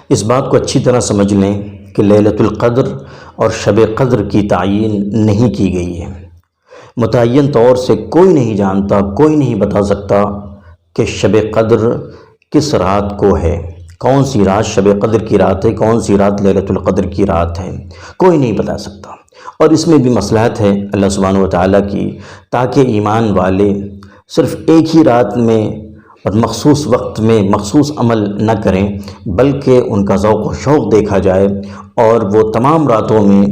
اس بات کو اچھی طرح سمجھ لیں کہ لیلۃ القدر اور شب قدر کی تعیین نہیں کی گئی ہے۔ متعین طور سے کوئی نہیں جانتا، کوئی نہیں بتا سکتا کہ شب قدر کس رات کو ہے، کون سی رات شب قدر کی رات ہے، کون سی رات لیلۃ القدر کی رات ہے، کوئی نہیں بتا سکتا۔ اور اس میں بھی مصلحت ہے اللہ سبحانہ و تعالیٰ کی، تاکہ ایمان والے صرف ایک ہی رات میں اور مخصوص وقت میں مخصوص عمل نہ کریں، بلکہ ان کا ذوق و شوق دیکھا جائے اور وہ تمام راتوں میں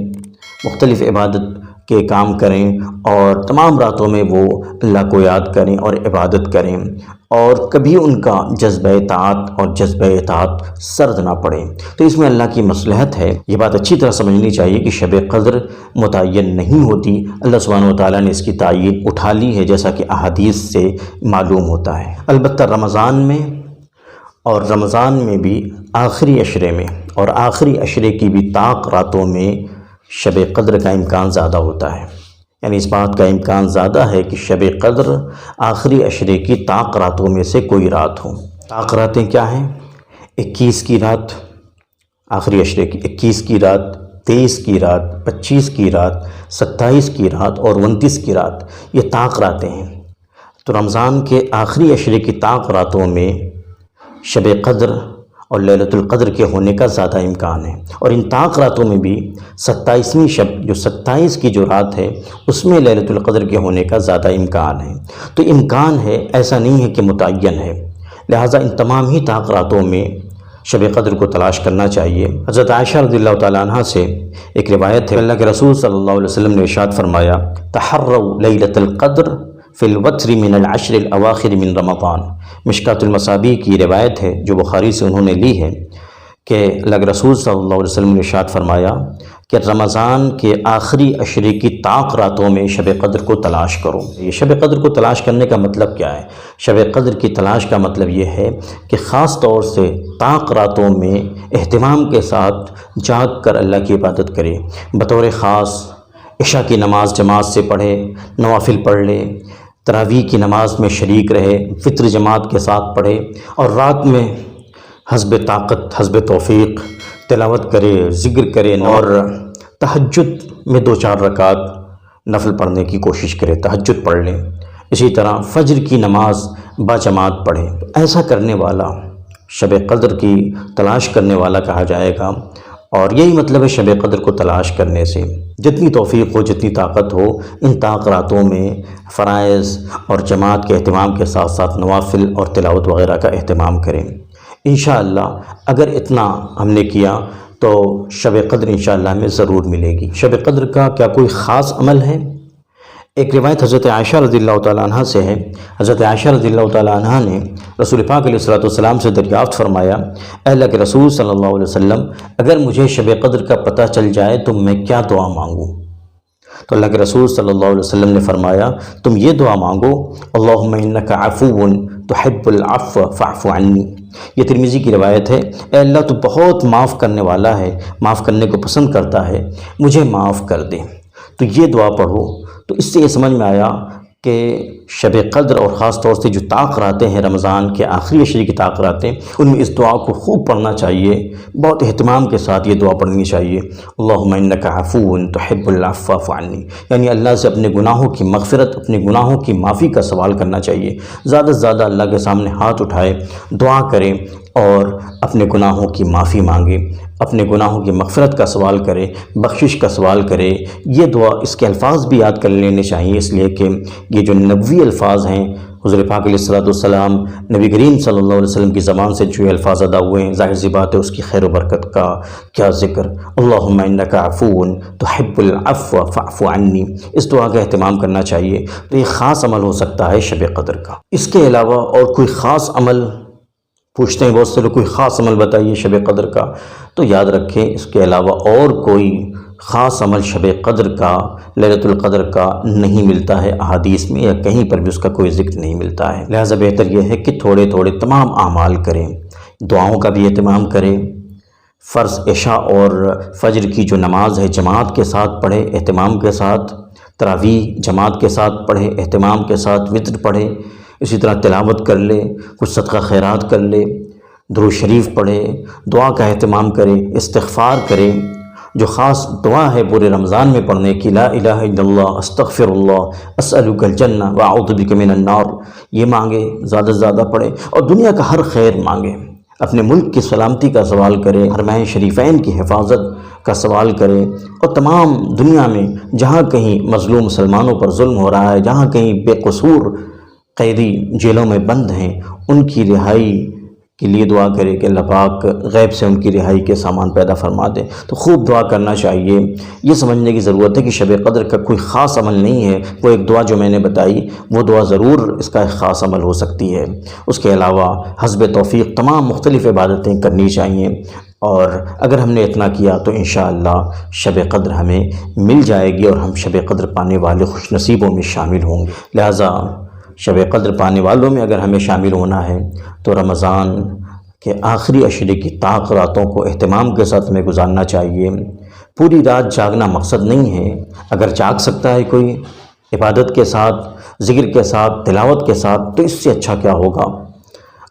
مختلف عبادت کے کام کریں، اور تمام راتوں میں وہ اللہ کو یاد کریں اور عبادت کریں، اور کبھی ان کا جذبہ طاعت اور جذبہ اطاعت سرد نہ پڑے۔ تو اس میں اللہ کی مصلحت ہے، یہ بات اچھی طرح سمجھنی چاہیے کہ شب قدر متعین نہیں ہوتی، اللہ سبحانہ و تعالیٰ نے اس کی تعیین اٹھا لی ہے، جیسا کہ احادیث سے معلوم ہوتا ہے۔ البتہ رمضان میں، اور رمضان میں بھی آخری عشرے میں، اور آخری عشرے کی بھی طاق راتوں میں شب قدر کا امکان زیادہ ہوتا ہے، یعنی اس بات کا امکان زیادہ ہے کہ شب قدر آخری عشرے کی طاق راتوں میں سے کوئی رات ہو۔ طاق راتیں کیا ہیں؟ 21 کی رات آخری عشرے کی، 21 کی رات، 23 کی رات، 25 کی رات، 27 کی رات اور 29 کی رات، یہ طاق راتیں ہیں۔ تو رمضان کے آخری عشرے کی طاق راتوں میں شب قدر اور لیلۃ القدر کے ہونے کا زیادہ امکان ہے، اور ان طاق راتوں میں بھی 27ویں شب، جو 27 کی جو رات ہے، اس میں لیلۃ القدر کے ہونے کا زیادہ امکان ہے۔ تو امکان ہے، ایسا نہیں ہے کہ متعین ہے، لہٰذا ان تمام ہی طاق راتوں میں شب قدر کو تلاش کرنا چاہیے۔ حضرت عائشہ رضی اللہ تعالیٰ عنہ سے ایک روایت ہے، اللہ کے رسول صلی اللہ علیہ وسلم نے ارشاد فرمایا، تحروا لیلۃ القدر فی الوتر من العشر الاواخر من رمضان۔ مشکوٰۃ المصابیح کی روایت ہے جو بخاری سے انہوں نے لی ہے، کہ اللہ کے رسول صلی اللہ علیہ وسلم نے ارشاد فرمایا کہ رمضان کے آخری عشرے کی طاق راتوں میں شب قدر کو تلاش کرو۔ یہ شب قدر کو تلاش کرنے کا مطلب کیا ہے؟ شب قدر کی تلاش کا مطلب یہ ہے کہ خاص طور سے طاق راتوں میں اہتمام کے ساتھ جاگ کر اللہ کی عبادت کرے، بطور خاص عشاء کی نماز جماعت سے پڑھے، نوافل پڑھ لے، تراویح کی نماز میں شریک رہے، فطر جماعت کے ساتھ پڑھے، اور رات میں حسب طاقت حسب توفیق تلاوت کرے، ذکر کرے، اور تہجد میں 2-4 رکعت نفل پڑھنے کی کوشش کرے، تہجد پڑھ لے۔ اسی طرح فجر کی نماز باجماعت پڑھے۔ ایسا کرنے والا شب قدر کی تلاش کرنے والا کہا جائے گا، اور یہی مطلب ہے شب قدر کو تلاش کرنے سے، جتنی توفیق ہو، جتنی طاقت ہو، ان طاق راتوں میں فرائض اور جماعت کے اہتمام کے ساتھ ساتھ نوافل اور تلاوت وغیرہ کا اہتمام کریں۔ انشاءاللہ اگر اتنا ہم نے کیا تو شب قدر انشاءاللہ ہمیں ضرور ملے گی۔ شب قدر کا کیا کوئی خاص عمل ہے؟ ایک روایت حضرت عائشہ رضی اللہ تعالیٰ عنہ سے ہے، حضرت عائشہ رضی اللہ تعالیٰ عنہ نے رسول پاک علیہ الصلوۃ سے دریافت فرمایا، اے اللہ کے رسول صلی اللہ علیہ وسلم، اگر مجھے شب قدر کا پتہ چل جائے تو میں کیا دعا مانگوں؟ تو اللہ کے رسول صلی اللہ علیہ وسلم نے فرمایا، تم یہ دعا مانگو، اللہم انک عفو تحب العفو فاعف عنی۔ یہ ترمذی کی روایت ہے، اے اللہ تو بہت معاف کرنے والا ہے، معاف کرنے کو پسند کرتا ہے، مجھے معاف کر دے۔ تو یہ دعا پڑھو۔ تو اس سے یہ سمجھ میں آیا کہ شب قدر اور خاص طور سے جو طاق راتیں ہیں رمضان کے آخری عشرے کی طاق راتیں، ان میں اس دعا کو خوب پڑھنا چاہیے، بہت اہتمام کے ساتھ یہ دعا پڑھنی چاہیے، اللہم انک عفو تحب العفو فاعف عنی، یعنی اللہ سے اپنے گناہوں کی مغفرت، اپنے گناہوں کی معافی کا سوال کرنا چاہیے۔ زیادہ سے زیادہ اللہ کے سامنے ہاتھ اٹھائے، دعا کریں اور اپنے گناہوں کی معافی مانگے، اپنے گناہوں کی مغفرت کا سوال کرے، بخشش کا سوال کرے۔ یہ دعا، اس کے الفاظ بھی یاد کر لینے چاہیے، اس لیے کہ یہ جو نبوی الفاظ ہیں، حضور پاک علیہ الصلوۃ نبی کریم صلی اللہ علیہ وسلم کی زبان سے جو الفاظ ادا ہوئے ہیں، ظاہر سی بات ہے اس کی خیر و برکت کا کیا ذکر۔ اللہم انک عفو تحب العفو فاعف عنی، اس دعا کا اہتمام کرنا چاہیے۔ تو یہ خاص عمل ہو سکتا ہے شب قدر کا۔ اس کے علاوہ اور کوئی خاص عمل پوچھتے ہیں بہت سے لوگ، کوئی خاص عمل بتائیے شب قدر کا، تو یاد رکھیں اس کے علاوہ اور کوئی خاص عمل شب قدر کا، لیلۃ القدر کا نہیں ملتا ہے احادیث میں، یا کہیں پر بھی اس کا کوئی ذکر نہیں ملتا ہے۔ لہٰذا بہتر یہ ہے کہ تھوڑے تھوڑے تمام اعمال کریں، دعاؤں کا بھی اہتمام کریں، فرض عشاء اور فجر کی جو نماز ہے جماعت کے ساتھ پڑھے، اہتمام کے ساتھ، تراویح جماعت کے ساتھ پڑھے، اہتمام کے ساتھ، وتر پڑھے، اسی طرح تلاوت کر لے، کچھ صدقہ خیرات کر لے، درود شریف پڑھے، دعا کا اہتمام کرے، استغفار کرے۔ جو خاص دعا ہے پورے رمضان میں پڑھنے کی، لا الہ الا اللہ استغفر اللہ اسألک الجنہ واعوذ بک من النار، یہ مانگے، زیادہ سے زیادہ پڑھے اور دنیا کا ہر خیر مانگے، اپنے ملک کی سلامتی کا سوال کرے، حرمین شریفین کی حفاظت کا سوال کرے، اور تمام دنیا میں جہاں کہیں مظلوم مسلمانوں پر ظلم ہو رہا ہے، جہاں کہیں بے قصور قیدی جیلوں میں بند ہیں، ان کی رہائی کے لیے دعا کرے کہ اللہ پاک غیب سے ان کی رہائی کے سامان پیدا فرما دے۔ تو خوب دعا کرنا چاہیے۔ یہ سمجھنے کی ضرورت ہے کہ شب قدر کا کوئی خاص عمل نہیں ہے، وہ ایک دعا جو میں نے بتائی وہ دعا ضرور اس کا ایک خاص عمل ہو سکتی ہے۔ اس کے علاوہ حسب توفیق تمام مختلف عبادتیں کرنی چاہیے، اور اگر ہم نے اتنا کیا تو انشاءاللہ شب قدر ہمیں مل جائے گی اور ہم شب قدر پانے والے خوش نصیبوں میں شامل ہوں گے۔ لہٰذا شب قدر پانے والوں میں اگر ہمیں شامل ہونا ہے تو رمضان کے آخری عشرے کی طاق راتوں کو اہتمام کے ساتھ ہمیں گزارنا چاہیے۔ پوری رات جاگنا مقصد نہیں ہے، اگر جاگ سکتا ہے کوئی عبادت کے ساتھ، ذکر کے ساتھ، تلاوت کے ساتھ، تو اس سے اچھا کیا ہوگا۔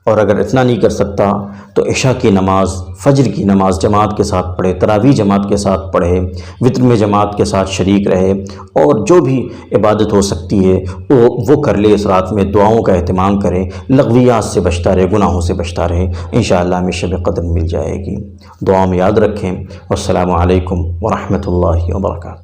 اور اگر اتنا نہیں کر سکتا تو عشاء کی نماز، فجر کی نماز جماعت کے ساتھ پڑھے، تراویح جماعت کے ساتھ پڑھے، وتر میں جماعت کے ساتھ شریک رہے، اور جو بھی عبادت ہو سکتی ہے وہ کر لے۔ اس رات میں دعاؤں کا اہتمام کرے، لغویات سے بچتا رہے، گناہوں سے بچتا رہے، انشاءاللہ ہمیں شب قدر مل جائے گی۔ دعاؤں میں یاد رکھیں۔ والسلام علیکم ورحمۃ اللہ وبرکاتہ۔